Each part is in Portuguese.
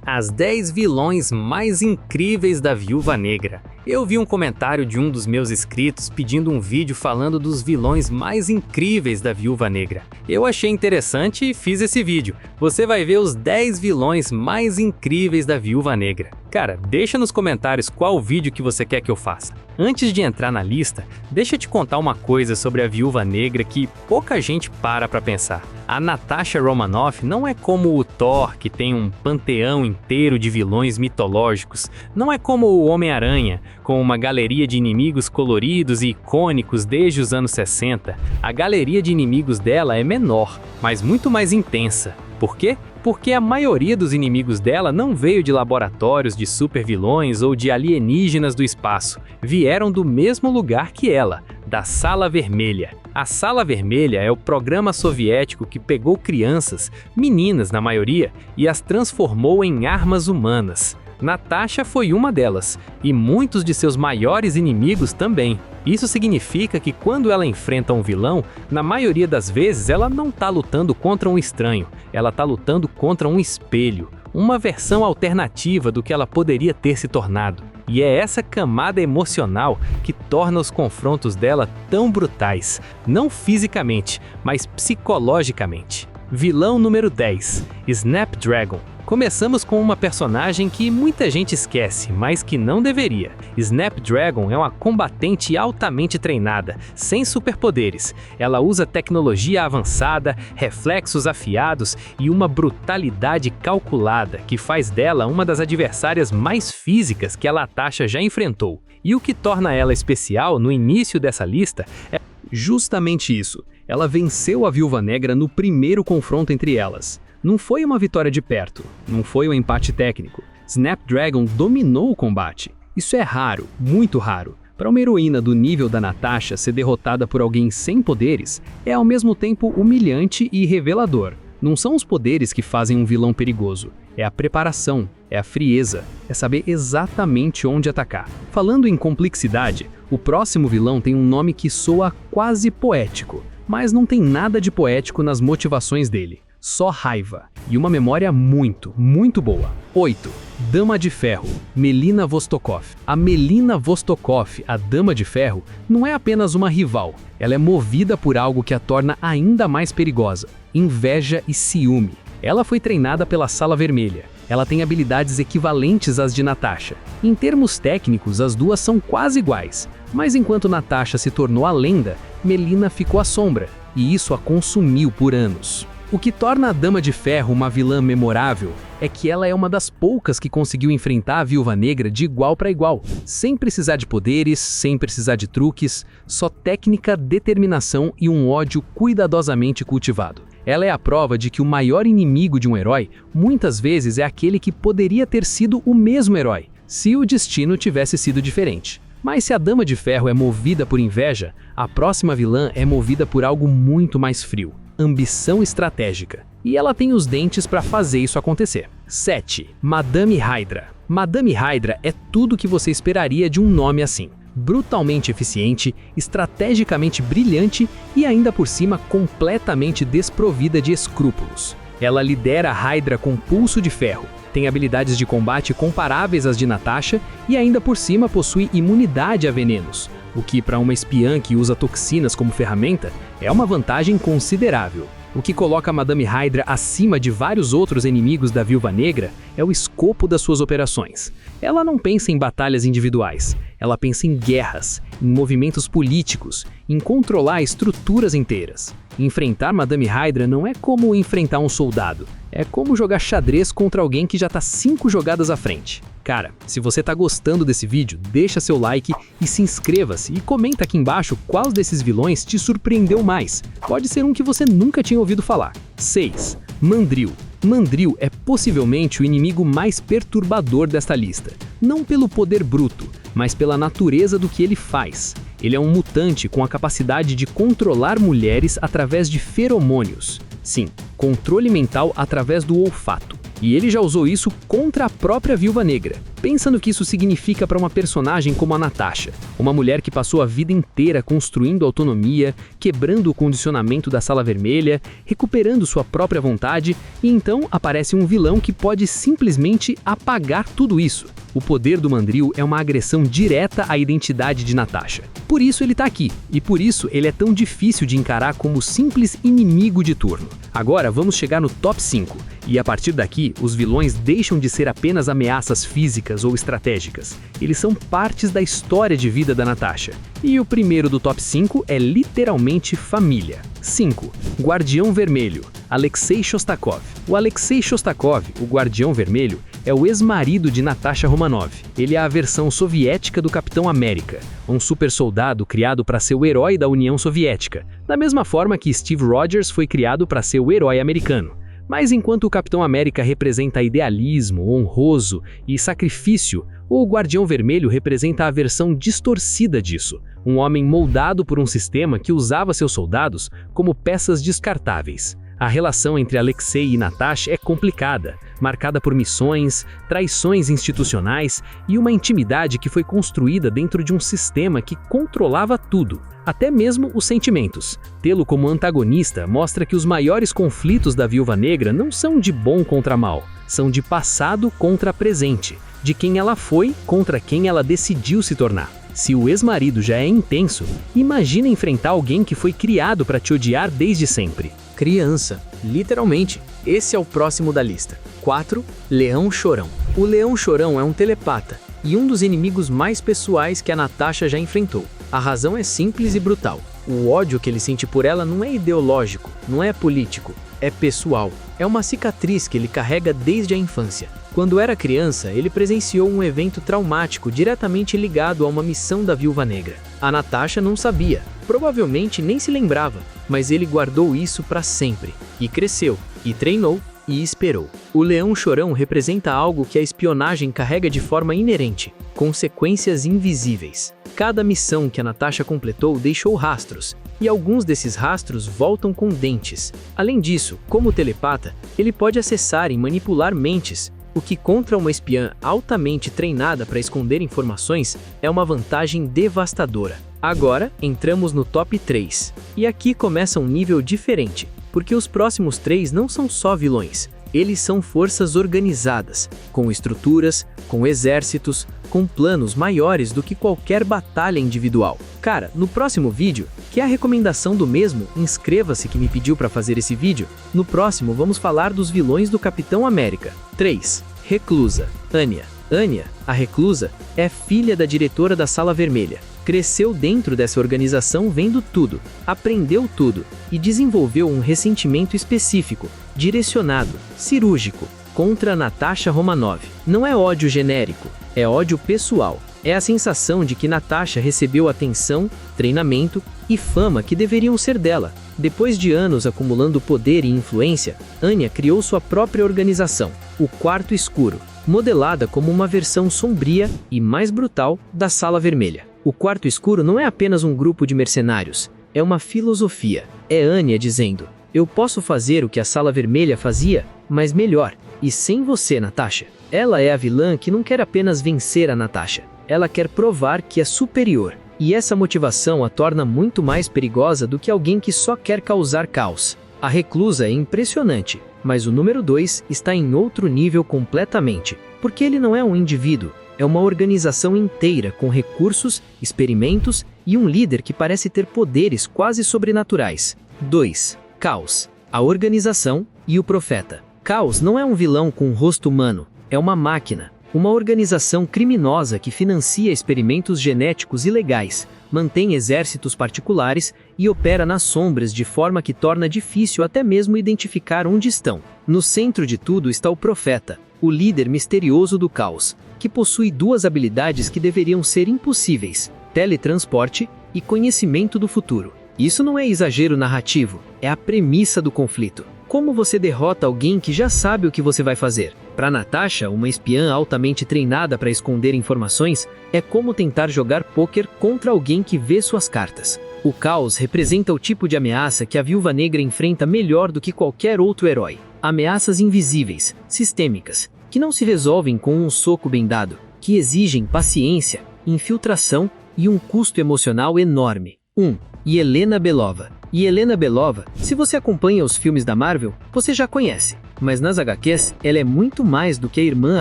As 10 vilões mais incríveis da Viúva Negra. Eu vi um comentário de um dos meus inscritos pedindo um vídeo falando dos vilões mais incríveis da Viúva Negra. Eu achei interessante e fiz esse vídeo. Você vai ver os 10 vilões mais incríveis da Viúva Negra. Cara, deixa nos comentários qual vídeo que você quer que eu faça. Antes de entrar na lista, deixa eu te contar uma coisa sobre a Viúva Negra que pouca gente para pra pensar. A Natasha Romanoff não é como o Thor, que tem um panteão inteiro de vilões mitológicos. Não é como o Homem-Aranha, com uma galeria de inimigos coloridos e icônicos desde os anos 60. A galeria de inimigos dela é menor, mas muito mais intensa. Por quê? Porque a maioria dos inimigos dela não veio de laboratórios de supervilões ou de alienígenas do espaço. Vieram do mesmo lugar que ela, da Sala Vermelha. A Sala Vermelha é o programa soviético que pegou crianças, meninas na maioria, e as transformou em armas humanas. Natasha foi uma delas, e muitos de seus maiores inimigos também. Isso significa que quando ela enfrenta um vilão, na maioria das vezes ela não está lutando contra um estranho, ela está lutando contra um espelho, uma versão alternativa do que ela poderia ter se tornado. E é essa camada emocional que torna os confrontos dela tão brutais, não fisicamente, mas psicologicamente. Vilão número 10, Snapdragon. Começamos com uma personagem que muita gente esquece, mas que não deveria. Snapdragon é uma combatente altamente treinada, sem superpoderes. Ela usa tecnologia avançada, reflexos afiados e uma brutalidade calculada, que faz dela uma das adversárias mais físicas que a Natasha já enfrentou. E o que torna ela especial no início dessa lista é justamente isso. Ela venceu a Viúva Negra no primeiro confronto entre elas. Não foi uma vitória de perto, não foi um empate técnico. Snapdragon dominou o combate. Isso é raro, muito raro. Para uma heroína do nível da Natasha ser derrotada por alguém sem poderes, é ao mesmo tempo humilhante e revelador. Não são os poderes que fazem um vilão perigoso, é a preparação, é a frieza, é saber exatamente onde atacar. Falando em complexidade, o próximo vilão tem um nome que soa quase poético, mas não tem nada de poético nas motivações dele. Só raiva e uma memória muito boa. 8. Dama de Ferro, Melina Vostokov. A Melina Vostokov, a Dama de Ferro, não é apenas uma rival. Ela é movida por algo que a torna ainda mais perigosa: inveja e ciúme. Ela foi treinada pela Sala Vermelha. Ela tem habilidades equivalentes às de Natasha. Em termos técnicos, as duas são quase iguais. Mas enquanto Natasha se tornou a lenda, Melina ficou à sombra, e isso a consumiu por anos. O que torna a Dama de Ferro uma vilã memorável é que ela é uma das poucas que conseguiu enfrentar a Viúva Negra de igual para igual, sem precisar de poderes, sem precisar de truques, só técnica, determinação e um ódio cuidadosamente cultivado. Ela é a prova de que o maior inimigo de um herói muitas vezes é aquele que poderia ter sido o mesmo herói, se o destino tivesse sido diferente. Mas se a Dama de Ferro é movida por inveja, a próxima vilã é movida por algo muito mais frio: ambição estratégica. E ela tem os dentes para fazer isso acontecer. 7. Madame Hydra. Madame Hydra é tudo o que você esperaria de um nome assim. Brutalmente eficiente, estrategicamente brilhante e ainda por cima completamente desprovida de escrúpulos. Ela lidera a Hydra com pulso de ferro, tem habilidades de combate comparáveis às de Natasha e ainda por cima possui imunidade a venenos, o que para uma espiã que usa toxinas como ferramenta é uma vantagem considerável. O que coloca a Madame Hydra acima de vários outros inimigos da Viúva Negra é o escopo das suas operações. Ela não pensa em batalhas individuais, ela pensa em guerras, em movimentos políticos, em controlar estruturas inteiras. Enfrentar Madame Hydra não é como enfrentar um soldado, é como jogar xadrez contra alguém que já está 5 jogadas à frente. Cara, se você tá gostando desse vídeo, deixa seu like e se inscreva-se e comenta aqui embaixo qual desses vilões te surpreendeu mais. Pode ser um que você nunca tinha ouvido falar. 6. Mandrill. Mandrill é possivelmente o inimigo mais perturbador desta lista. Não pelo poder bruto, mas pela natureza do que ele faz. Ele é um mutante com a capacidade de controlar mulheres através de feromônios. Sim, controle mental através do olfato. E ele já usou isso contra a própria Viúva Negra. Pensa no que isso significa para uma personagem como a Natasha, uma mulher que passou a vida inteira construindo autonomia, quebrando o condicionamento da Sala Vermelha, recuperando sua própria vontade, e então aparece um vilão que pode simplesmente apagar tudo isso. O poder do Mandril é uma agressão direta à identidade de Natasha. Por isso ele tá aqui, e por isso ele é tão difícil de encarar como simples inimigo de turno. Agora vamos chegar no top 5, e a partir daqui os vilões deixam de ser apenas ameaças físicas ou estratégicas. Eles são partes da história de vida da Natasha. E o primeiro do top 5 é literalmente família. 5. Guardião Vermelho, Alexei Shostakov. O Alexei Shostakov, o Guardião Vermelho, é o ex-marido de Natasha Romanoff. Ele é a versão soviética do Capitão América, um super soldado criado para ser o herói da União Soviética, da mesma forma que Steve Rogers foi criado para ser o herói americano. Mas enquanto o Capitão América representa idealismo, honroso e sacrifício, o Guardião Vermelho representa a versão distorcida disso, um homem moldado por um sistema que usava seus soldados como peças descartáveis. A relação entre Alexei e Natasha é complicada, marcada por missões, traições institucionais e uma intimidade que foi construída dentro de um sistema que controlava tudo, até mesmo os sentimentos. Tê-lo como antagonista mostra que os maiores conflitos da Viúva Negra não são de bom contra mal, são de passado contra presente, de quem ela foi contra quem ela decidiu se tornar. Se o ex-marido já é intenso, imagina enfrentar alguém que foi criado para te odiar desde sempre. Criança, literalmente. Esse é o próximo da lista. 4. Leão Chorão. O Leão Chorão é um telepata e um dos inimigos mais pessoais que a Natasha já enfrentou. A razão é simples e brutal. O ódio que ele sente por ela não é ideológico, não é político, é pessoal. É uma cicatriz que ele carrega desde a infância. Quando era criança, ele presenciou um evento traumático diretamente ligado a uma missão da Viúva Negra. A Natasha não sabia, provavelmente nem se lembrava, mas ele guardou isso para sempre. E cresceu, e treinou, e esperou. O Leão Chorão representa algo que a espionagem carrega de forma inerente, consequências invisíveis. Cada missão que a Natasha completou deixou rastros, e alguns desses rastros voltam com dentes. Além disso, como telepata, ele pode acessar e manipular mentes, o que contra uma espiã altamente treinada para esconder informações é uma vantagem devastadora. Agora, entramos no top 3. E aqui começa um nível diferente, porque os próximos 3 não são só vilões. Eles são forças organizadas, com estruturas, com exércitos, com planos maiores do que qualquer batalha individual. Cara, no próximo vídeo, que é a recomendação do mesmo, inscreva-se que me pediu para fazer esse vídeo, no próximo vamos falar dos vilões do Capitão América. 3. Reclusa. Anya. Anya, a reclusa, é filha da diretora da Sala Vermelha. Cresceu dentro dessa organização vendo tudo, aprendeu tudo e desenvolveu um ressentimento específico, direcionado, cirúrgico, contra Natasha Romanoff. Não é ódio genérico, é ódio pessoal. É a sensação de que Natasha recebeu atenção, treinamento e fama que deveriam ser dela. Depois de anos acumulando poder e influência, Anya criou sua própria organização, o Quarto Escuro, modelada como uma versão sombria e mais brutal da Sala Vermelha. O Quarto Escuro não é apenas um grupo de mercenários, é uma filosofia. É Anya dizendo: eu posso fazer o que a Sala Vermelha fazia, mas melhor, e sem você, Natasha. Ela é a vilã que não quer apenas vencer a Natasha, ela quer provar que é superior. E essa motivação a torna muito mais perigosa do que alguém que só quer causar caos. A reclusa é impressionante, mas o número 2 está em outro nível completamente, porque ele não é um indivíduo, é uma organização inteira com recursos, experimentos e um líder que parece ter poderes quase sobrenaturais. 2. Caos. A organização e o profeta. Caos não é um vilão com um rosto humano, é uma máquina. Uma organização criminosa que financia experimentos genéticos ilegais, mantém exércitos particulares e opera nas sombras de forma que torna difícil até mesmo identificar onde estão. No centro de tudo está o Profeta, o líder misterioso do caos, que possui 2 habilidades que deveriam ser impossíveis: teletransporte e conhecimento do futuro. Isso não é exagero narrativo, é a premissa do conflito. Como você derrota alguém que já sabe o que você vai fazer? Para Natasha, uma espiã altamente treinada para esconder informações, é como tentar jogar pôquer contra alguém que vê suas cartas. O caos representa o tipo de ameaça que a Viúva Negra enfrenta melhor do que qualquer outro herói. Ameaças invisíveis, sistêmicas, que não se resolvem com um soco bem dado, que exigem paciência, infiltração e um custo emocional enorme. 1. Yelena Belova. Yelena Belova, se você acompanha os filmes da Marvel, você já conhece. Mas nas HQs, ela é muito mais do que a irmã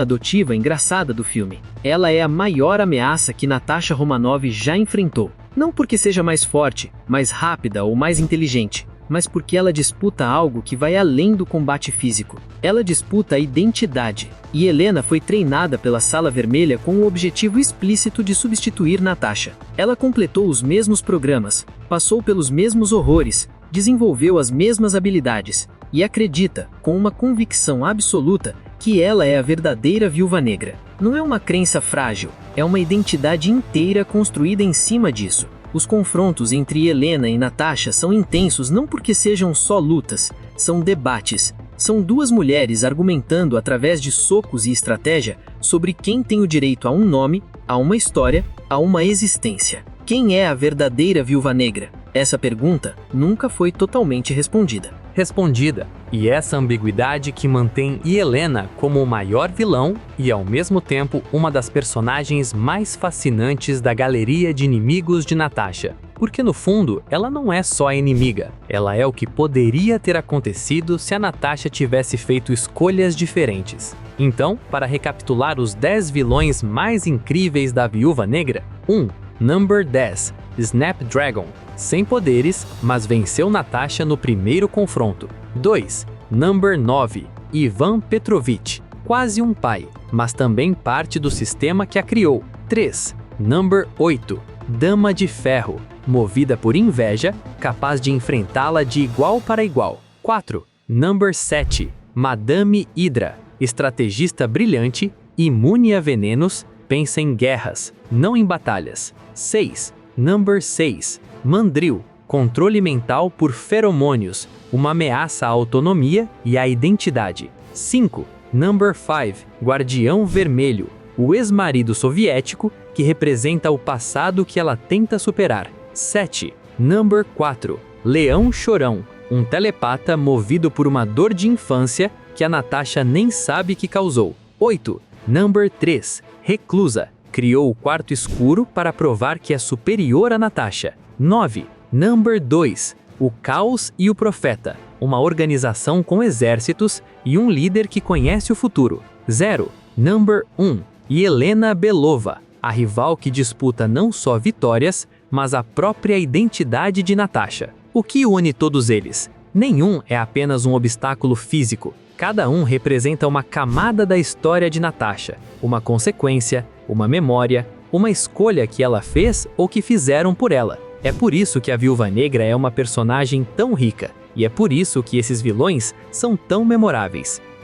adotiva engraçada do filme. Ela é a maior ameaça que Natasha Romanoff já enfrentou. Não porque seja mais forte, mais rápida ou mais inteligente, mas porque ela disputa algo que vai além do combate físico. Ela disputa a identidade. E Helena foi treinada pela Sala Vermelha com o objetivo explícito de substituir Natasha. Ela completou os mesmos programas, passou pelos mesmos horrores, desenvolveu as mesmas habilidades e acredita, com uma convicção absoluta, que ela é a verdadeira Viúva Negra. Não é uma crença frágil, é uma identidade inteira construída em cima disso. Os confrontos entre Helena e Natasha são intensos não porque sejam só lutas, são debates. São duas mulheres argumentando através de socos e estratégia sobre quem tem o direito a um nome, a uma história, a uma existência. Quem é a verdadeira Viúva Negra? Essa pergunta nunca foi totalmente respondida. E essa ambiguidade que mantém Yelena como o maior vilão e, ao mesmo tempo, uma das personagens mais fascinantes da galeria de inimigos de Natasha. Porque, no fundo, ela não é só a inimiga, ela é o que poderia ter acontecido se a Natasha tivesse feito escolhas diferentes. Então, para recapitular os 10 vilões mais incríveis da Viúva Negra: 1. Number 10, Snapdragon. Sem poderes, mas venceu Natasha no primeiro confronto. 2. Number 9, Ivan Petrovich. Quase um pai, mas também parte do sistema que a criou. 3. Number 8, Dama de Ferro. Movida por inveja, capaz de enfrentá-la de igual para igual. 4. Number 7, Madame Hydra. Estrategista brilhante, imune a venenos, pensa em guerras, não em batalhas. 6. Number 6, Mandrill. Controle mental por feromônios, uma ameaça à autonomia e à identidade. 5. Number 5, Guardião Vermelho. O ex-marido soviético que representa o passado que ela tenta superar. 7. Number 4, Leão Chorão. Um telepata movido por uma dor de infância que a Natasha nem sabe que causou. 8. Number 3, Reclusa. Criou o quarto escuro para provar que é superior a Natasha. 9. Number 2, o Caos e o Profeta. Uma organização com exércitos e um líder que conhece o futuro. 0. Number 1, Yelena Belova. A rival que disputa não só vitórias, mas a própria identidade de Natasha. O que une todos eles? Nenhum é apenas um obstáculo físico. Cada um representa uma camada da história de Natasha, uma consequência, uma memória, uma escolha que ela fez ou que fizeram por ela. É por isso que a Viúva Negra é uma personagem tão rica, e é por isso que esses vilões são tão memoráveis.